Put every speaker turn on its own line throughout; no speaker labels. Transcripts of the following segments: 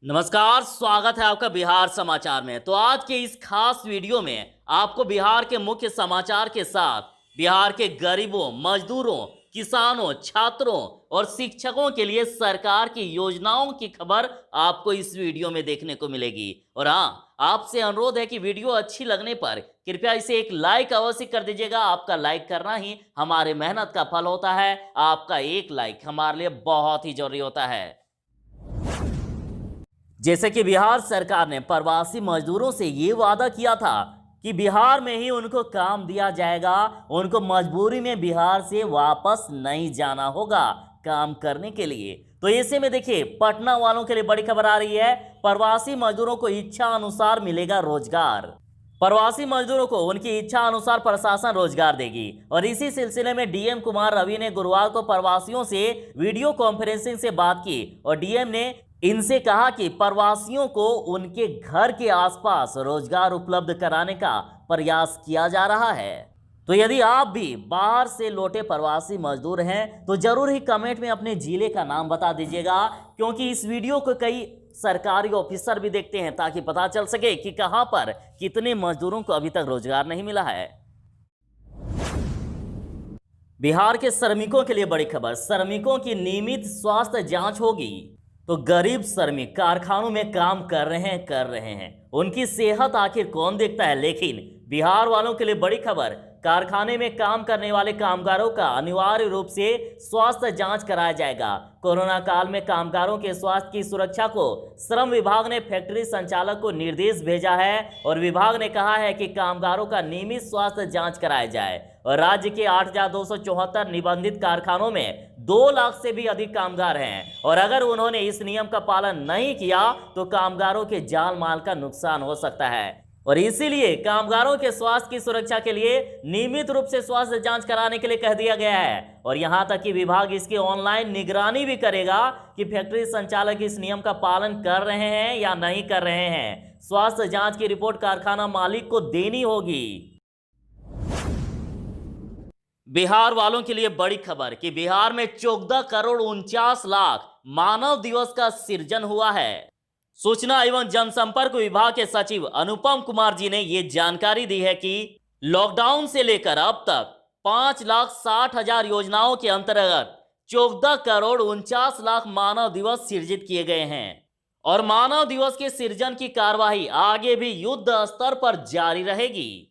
नमस्कार, स्वागत है आपका बिहार समाचार में। तो आज के इस खास वीडियो में आपको बिहार के मुख्य समाचार के साथ बिहार के गरीबों, मजदूरों, किसानों, छात्रों और शिक्षकों के लिए सरकार की योजनाओं की खबर आपको इस वीडियो में देखने को मिलेगी। और हाँ, आपसे अनुरोध है कि वीडियो अच्छी लगने पर कृपया इसे एक लाइक अवश्य कर दीजिएगा। आपका लाइक करना ही हमारे मेहनत का फल होता है। आपका एक लाइक हमारे लिए बहुत ही जरूरी होता है। जैसे कि बिहार सरकार ने प्रवासी मजदूरों से ये वादा किया था कि बिहार में ही उनको काम दिया जाएगा, उनको मजबूरी में बिहार से वापस नहीं जाना होगा काम करने के लिए। तो ऐसे में देखिए, पटना वालों के लिए बड़ी खबर आ रही है। प्रवासी मजदूरों को इच्छा अनुसार मिलेगा रोजगार। प्रवासी मजदूरों को उनकी इच्छा अनुसार प्रशासन रोजगार देगी। और इसी सिलसिले में डीएम कुमार रवि ने गुरुवार को प्रवासियों से वीडियो कॉन्फ्रेंसिंग से बात की और डीएम ने इनसे कहा कि प्रवासियों को उनके घर के आसपास रोजगार उपलब्ध कराने का प्रयास किया जा रहा है। तो यदि आप भी बाहर से लौटे प्रवासी मजदूर हैं तो जरूर ही कमेंट में अपने जिले का नाम बता दीजिएगा, क्योंकि इस वीडियो को कई सरकारी ऑफिसर भी देखते हैं ताकि पता चल सके कि कहां पर कितने मजदूरों को अभी तक रोजगार नहीं मिला है। बिहार के श्रमिकों के लिए बड़ी खबर। श्रमिकों की नियमित स्वास्थ्य जांच होगी। तो गरीब श्रमिक कारखानों में काम कर रहे हैं, उनकी सेहत आखिर कौन देखता है। लेकिन बिहार वालों के लिए बड़ी खबर, कारखाने में काम करने वाले कामगारों का अनिवार्य रूप से स्वास्थ्य जांच कराया जाएगा। कोरोना काल में कामगारों के स्वास्थ्य की सुरक्षा को श्रम विभाग ने फैक्ट्री संचालक को निर्देश भेजा है और विभाग ने कहा है कि कामगारों का नियमित स्वास्थ्य जांच कराया जाए। और राज्य के 8,274 निबंधित कारखानों में 2 लाख से भी अधिक कामगार हैं और अगर उन्होंने इस नियम का पालन नहीं किया तो कामगारों के जान माल का नुकसान हो सकता है। और इसीलिए कामगारों के स्वास्थ्य की सुरक्षा के लिए नियमित रूप से स्वास्थ्य जांच कराने के लिए कह दिया गया है। और यहां तक कि विभाग इसकी ऑनलाइन निगरानी भी करेगा कि फैक्ट्री संचालक इस नियम का पालन कर रहे हैं या नहीं कर रहे हैं। स्वास्थ्य जांच की रिपोर्ट कारखाना मालिक को देनी होगी। बिहार वालों के लिए बड़ी खबर कि बिहार में 14 करोड़ 49 लाख मानव दिवस का सृजन हुआ है। सूचना एवं जनसंपर्क विभाग के सचिव अनुपम कुमार जी ने यह जानकारी दी है कि लॉकडाउन से लेकर अब तक 5,60,000 योजनाओं के अंतर्गत 14 करोड़ 49 लाख मानव दिवस सृजित किए गए हैं और मानव दिवस के सृजन की कार्यवाही आगे भी युद्ध स्तर पर जारी रहेगी।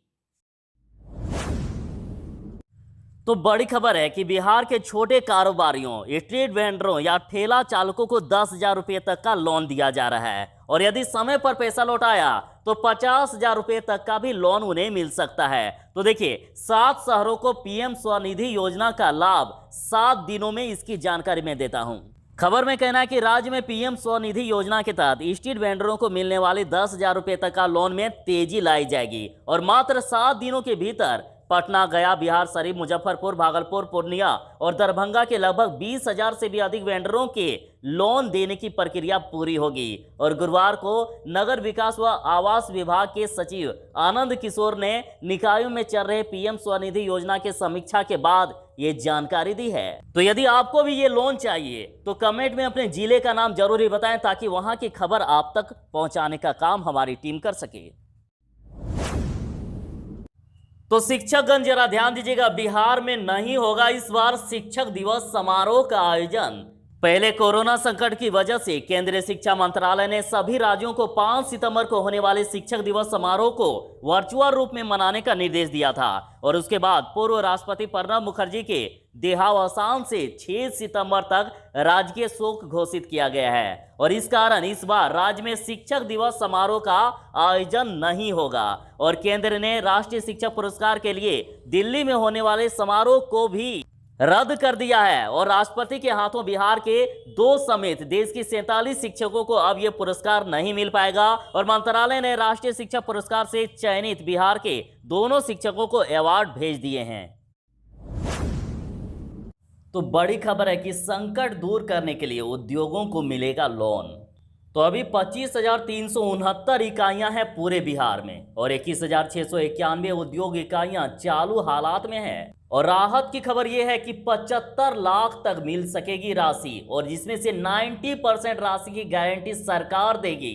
तो बड़ी खबर है कि बिहार के छोटे कारोबारियों, स्ट्रीट वेंडरों या ठेला चालकों को 10,000 रुपये तक का लोन दिया जा रहा है और यदि समय पर पैसा लौटाया तो 50,000 रुपये तक का भी लोन उन्हें मिल सकता है। तो देखिए, 7 शहरों को पीएम स्वनिधि योजना का लाभ 7 दिनों में, इसकी जानकारी मैं देता हूं। खबर में कहना है कि राज्य में पीएम स्वनिधि योजना के तहत स्ट्रीट वेंडरों को मिलने वाले 10,000 रुपये तक का लोन में तेजी लाई जाएगी और मात्र 7 दिनों के भीतर पटना, गया, बिहार शरीफ, मुजफ्फरपुर, भागलपुर, पूर्णिया और दरभंगा के लगभग 20,000 से भी अधिक वेंडरों के लोन देने की प्रक्रिया पूरी होगी। और गुरुवार को नगर विकास व आवास विभाग के सचिव आनंद किशोर ने निकायों में चल रहे पीएम स्वनिधि योजना के समीक्षा के बाद ये जानकारी दी है। तो यदि आपको भी ये लोन चाहिए तो कमेंट में अपने जिले का नाम जरूर ही बताएं ताकि वहां की खबर आप तक पहुंचाने का काम हमारी टीम कर सके। तो शिक्षकगण जरा ध्यान दीजिएगा, बिहार में नहीं होगा इस बार शिक्षक दिवस समारोह का आयोजन। पहले कोरोना संकट की वजह से केंद्रीय शिक्षा मंत्रालय ने सभी राज्यों को 5 सितंबर को होने वाले शिक्षक दिवस समारोह को वर्चुअल रूप में मनाने का निर्देश दिया था और उसके बाद पूर्व राष्ट्रपति प्रणब मुखर्जी के देहावसान से 6 सितंबर तक राजकीय शोक घोषित किया गया है और इस कारण इस बार राज्य में शिक्षक दिवस समारोह का आयोजन नहीं होगा। और केंद्र ने राष्ट्रीय शिक्षक पुरस्कार के लिए दिल्ली में होने वाले समारोह को भी रद्द कर दिया है और राष्ट्रपति के हाथों बिहार के 2 समेत देश के 47 शिक्षकों को अब यह पुरस्कार नहीं मिल पाएगा और मंत्रालय ने राष्ट्रीय शिक्षक पुरस्कार से चयनित बिहार के दोनों शिक्षकों को अवार्ड भेज दिए हैं। तो बड़ी खबर है कि संकट दूर करने के लिए उद्योगों को मिलेगा लोन। तो अभी 25,369 इकाइयां हैं पूरे बिहार में और 21,691 उद्योग इकाइयां चालू हालात में हैं। और राहत की खबर यह है कि 75 लाख तक मिल सकेगी राशि और जिसमें से 90% राशि की गारंटी सरकार देगी।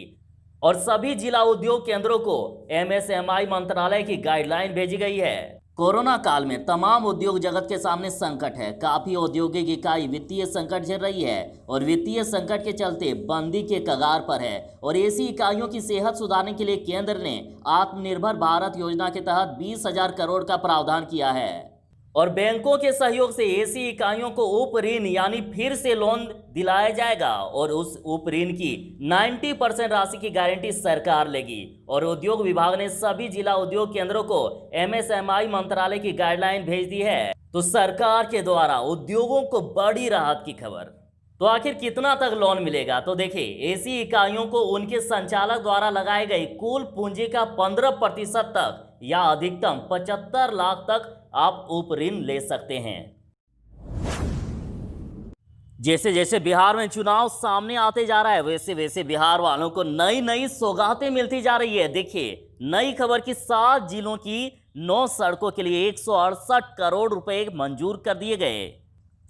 और सभी जिला उद्योग केंद्रों को एमएसएमई मंत्रालय की गाइडलाइन भेजी गई है। कोरोना काल में तमाम उद्योग जगत के सामने संकट है। काफी औद्योगिक इकाई वित्तीय संकट झेल रही है और वित्तीय संकट के चलते बंदी के कगार पर है। और ऐसी इकाइयों की सेहत सुधारने के लिए केंद्र ने आत्मनिर्भर भारत योजना के तहत 20,000 करोड़ का प्रावधान किया है। और बैंकों के सहयोग से ऐसी इकाइयों को उप ऋण यानी फिर से लोन दिलाया जाएगा और उस उप ऋण की 90% राशि की गारंटी सरकार लेगी। और उद्योग विभाग ने सभी जिला उद्योग केंद्रों को एमएसएमई मंत्रालय की गाइडलाइन भेज दी है। तो सरकार के द्वारा उद्योगों को बड़ी राहत की खबर। तो आखिर कितना तक लोन मिलेगा? तो देखिए, ऐसी इकाइयों को उनके संचालक द्वारा लगाए गए कुल पूंजी का 15% तक या अधिकतम 75 लाख तक आप उप ऋण ले सकते हैं। जैसे जैसे बिहार में चुनाव सामने आते जा रहा है वैसे वैसे बिहार वालों को नई नई सौगातें मिलती जा रही है। देखिए, नई खबर की 7 जिलों की 9 सड़कों के लिए 168 करोड़ रुपए मंजूर कर दिए गए।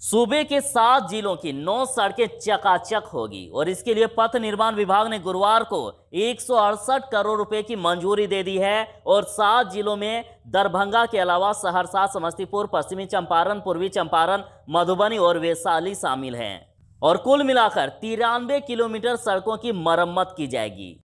सूबे के 7 जिलों की 9 सड़कें चकाचक होगी और इसके लिए पथ निर्माण विभाग ने गुरुवार को 168 करोड़ रुपए की मंजूरी दे दी है। और 7 जिलों में दरभंगा के अलावा सहरसा, समस्तीपुर, पश्चिमी चंपारण, पूर्वी चंपारण, मधुबनी और वैशाली शामिल हैं। और कुल मिलाकर 93 किलोमीटर सड़कों की मरम्मत की जाएगी।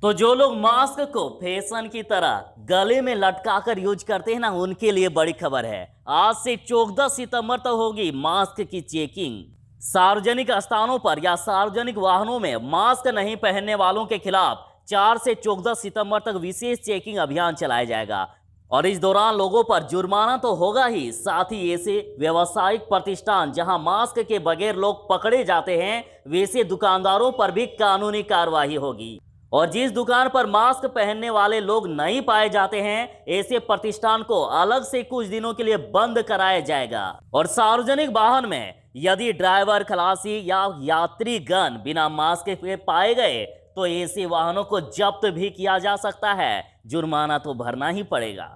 तो जो लोग मास्क को फैशन की तरह गले में लटकाकर यूज करते हैं ना, उनके लिए बड़ी खबर है। आज से 14 सितंबर तक होगी मास्क की चेकिंग। सार्वजनिक स्थानों पर या सार्वजनिक वाहनों में मास्क नहीं पहनने वालों के खिलाफ 4 से 14 सितंबर तक विशेष चेकिंग अभियान चलाया जाएगा। और इस दौरान लोगों पर जुर्माना तो होगा ही, साथ ही ऐसे व्यावसायिक प्रतिष्ठान जहां मास्क के बगैर लोग पकड़े जाते हैं वैसे दुकानदारों पर भी कानूनी कार्रवाई होगी। और जिस दुकान पर मास्क पहनने वाले लोग नहीं पाए जाते हैं ऐसे प्रतिष्ठान को अलग से कुछ दिनों के लिए बंद कराया जाएगा। और सार्वजनिक वाहन में यदि ड्राइवर, खलासी या यात्रीगण बिना मास्क के पाए गए तो ऐसे वाहनों को जब्त भी किया जा सकता है। जुर्माना तो भरना ही पड़ेगा।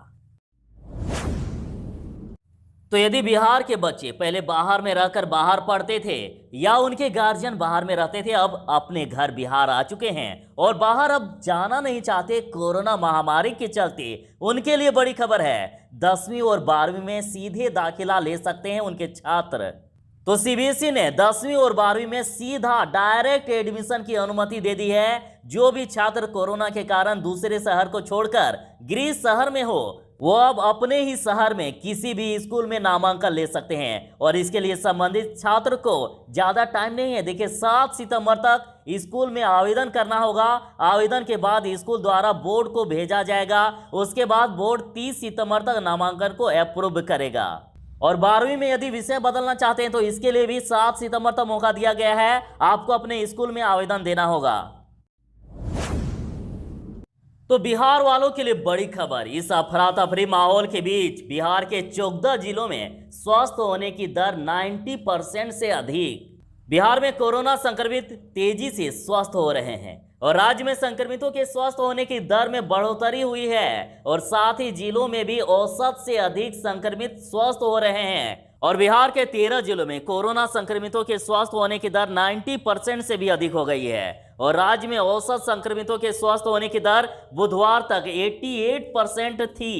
तो यदि बिहार के बच्चे पहले बाहर में रहकर बाहर पढ़ते थे या उनके गार्जियन बाहर में रहते थे, अब अपने घर बिहार आ चुके हैं और बाहर अब जाना नहीं चाहते कोरोना महामारी के चलते, उनके लिए बड़ी खबर है। 10वीं और 12वीं में सीधे दाखिला ले सकते हैं उनके छात्र। तो सीबीएसई ने 10वीं और 12वीं में सीधा डायरेक्ट एडमिशन की अनुमति दे दी है। जो भी छात्र कोरोना के कारण दूसरे शहर को छोड़कर गृह शहर में हो वो अब अपने ही शहर में किसी भी स्कूल में नामांकन ले सकते हैं। और इसके लिए संबंधित छात्र को ज्यादा टाइम नहीं है। देखिए, 7 सितंबर तक स्कूल में आवेदन करना होगा। आवेदन के बाद स्कूल द्वारा बोर्ड को भेजा जाएगा। उसके बाद बोर्ड 30 सितंबर तक नामांकन को अप्रूव करेगा। और 12वीं में यदि विषय बदलना चाहते हैं तो इसके लिए भी 7 सितंबर तक मौका दिया गया है। आपको अपने स्कूल में आवेदन देना होगा। तो बिहार वालों के लिए बड़ी खबर। इस अफरा तफरी माहौल के बीच बिहार के 14 जिलों में स्वस्थ होने की दर 90% से अधिक। बिहार में कोरोना संक्रमित तेजी से स्वस्थ हो रहे हैं और राज्य में संक्रमितों के स्वस्थ होने की दर में बढ़ोतरी हुई है। और साथ ही जिलों में भी औसत से अधिक संक्रमित स्वस्थ हो रहे हैं। और बिहार के 13 जिलों में कोरोना संक्रमितों के स्वस्थ होने की दर 90% से भी अधिक हो गई है। और राज्य में औसत संक्रमितों के स्वस्थ होने की दर बुधवार तक 88% थी।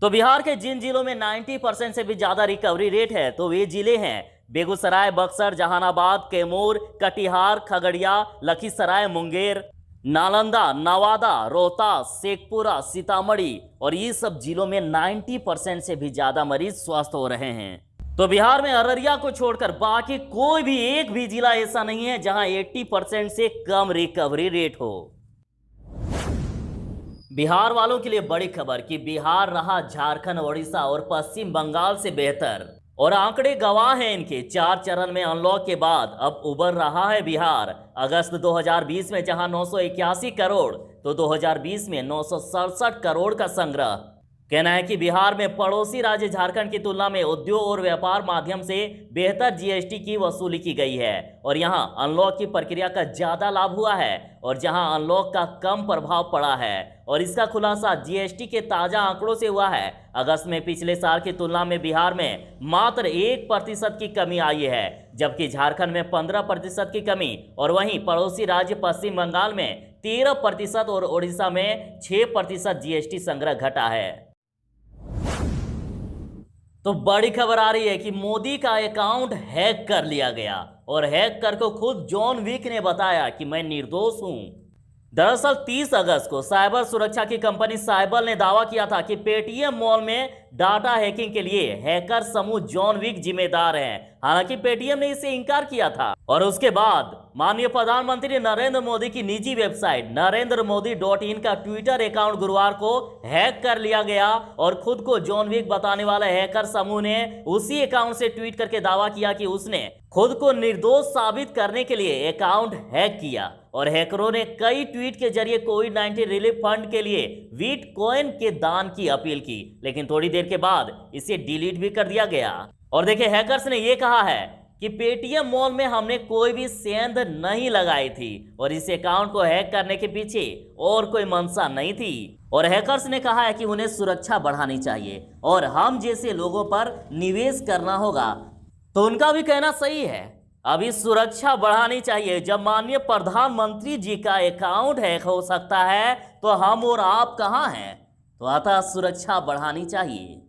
तो बिहार के जिन जिलों में 90% से भी ज्यादा रिकवरी रेट है तो वे जिले हैं बेगूसराय, बक्सर, जहानाबाद, कैमूर, कटिहार, खगड़िया, लखीसराय, मुंगेर, नालंदा, नवादा, रोहतास, शेखपुरा, सीतामढ़ी। और ये सब जिलों में 90% से भी ज्यादा मरीज स्वस्थ हो रहे हैं। तो बिहार में अररिया को छोड़कर बाकी कोई भी एक भी जिला ऐसा नहीं है जहां 80% से कम रिकवरी रेट हो। बिहार वालों के लिए बड़ी खबर कि बिहार रहा झारखंड, ओडिशा और पश्चिम बंगाल से बेहतर। और आंकड़े गवाह हैं इनके। 4 चरण में अनलॉक के बाद अब उबर रहा है बिहार। अगस्त 2020 में जहां 981 करोड़ तो 2020 में 967 करोड़ का संग्रह। कहना है कि बिहार में पड़ोसी राज्य झारखंड की तुलना में उद्योग और व्यापार माध्यम से बेहतर जीएसटी की वसूली की गई है और यहां अनलॉक की प्रक्रिया का ज्यादा लाभ हुआ है और जहां अनलॉक का कम प्रभाव पड़ा है। और इसका खुलासा जीएसटी के ताजा आंकड़ों से हुआ है। अगस्त में पिछले साल की तुलना में बिहार में मात्र 1% की कमी आई है, जबकि झारखंड में 15% की कमी और वहीं पड़ोसी राज्य पश्चिम बंगाल में 13% और ओडिशा में 6% जीएसटी संग्रह घटा है। तो बड़ी खबर आ रही है कि मोदी का अकाउंट हैक कर लिया गया और हैक कर को खुद जॉन विक ने बताया कि मैं निर्दोष हूं। दरअसल 30 अगस्त को साइबर सुरक्षा की कंपनी साइबर ने दावा किया था कि पेटीएम मॉल में डाटा हैकिंग के लिए हैकर समूह जॉन विक जिम्मेदार हैं। हालांकि पेटीएम ने इससे इनकार किया था और उसके बाद माननीय प्रधानमंत्री नरेंद्र मोदी की निजी वेबसाइट narendramodi.in का ट्विटर अकाउंट गुरुवार को हैक कर लिया गया और खुद को जॉन विक बताने वाले हैकर समूह ने उसी अकाउंट से ट्वीट करके दावा किया कि उसने खुद को निर्दोष साबित करने के लिए अकाउंट हैक किया और हैकरों ने कई ट्वीट के जरिए कोविड-19 रिलीफ फंड के लिए बिटकॉइन के दान की अपील की, लेकिन थोड़ी देर के बाद इसे डिलीट भी कर दिया गया। और देखिए, हैकर्स ने यह कहा है कि पेटीएम मॉल में हमने कोई भी सेंध नहीं लगाई थी और इस अकाउंट को हैक करने के पीछे और कोई मंशा नहीं थी। और हैकर्स ने कहा है कि उन्हें सुरक्षा बढ़ानी चाहिए और हम जैसे लोगों पर निवेश करना होगा। तो उनका भी कहना सही है, अभी सुरक्षा बढ़ानी चाहिए। जब माननीय प्रधानमंत्री जी का अकाउंट हैक हो सकता है तो हम और आप कहां हैं? तो अतः सुरक्षा बढ़ानी चाहिए।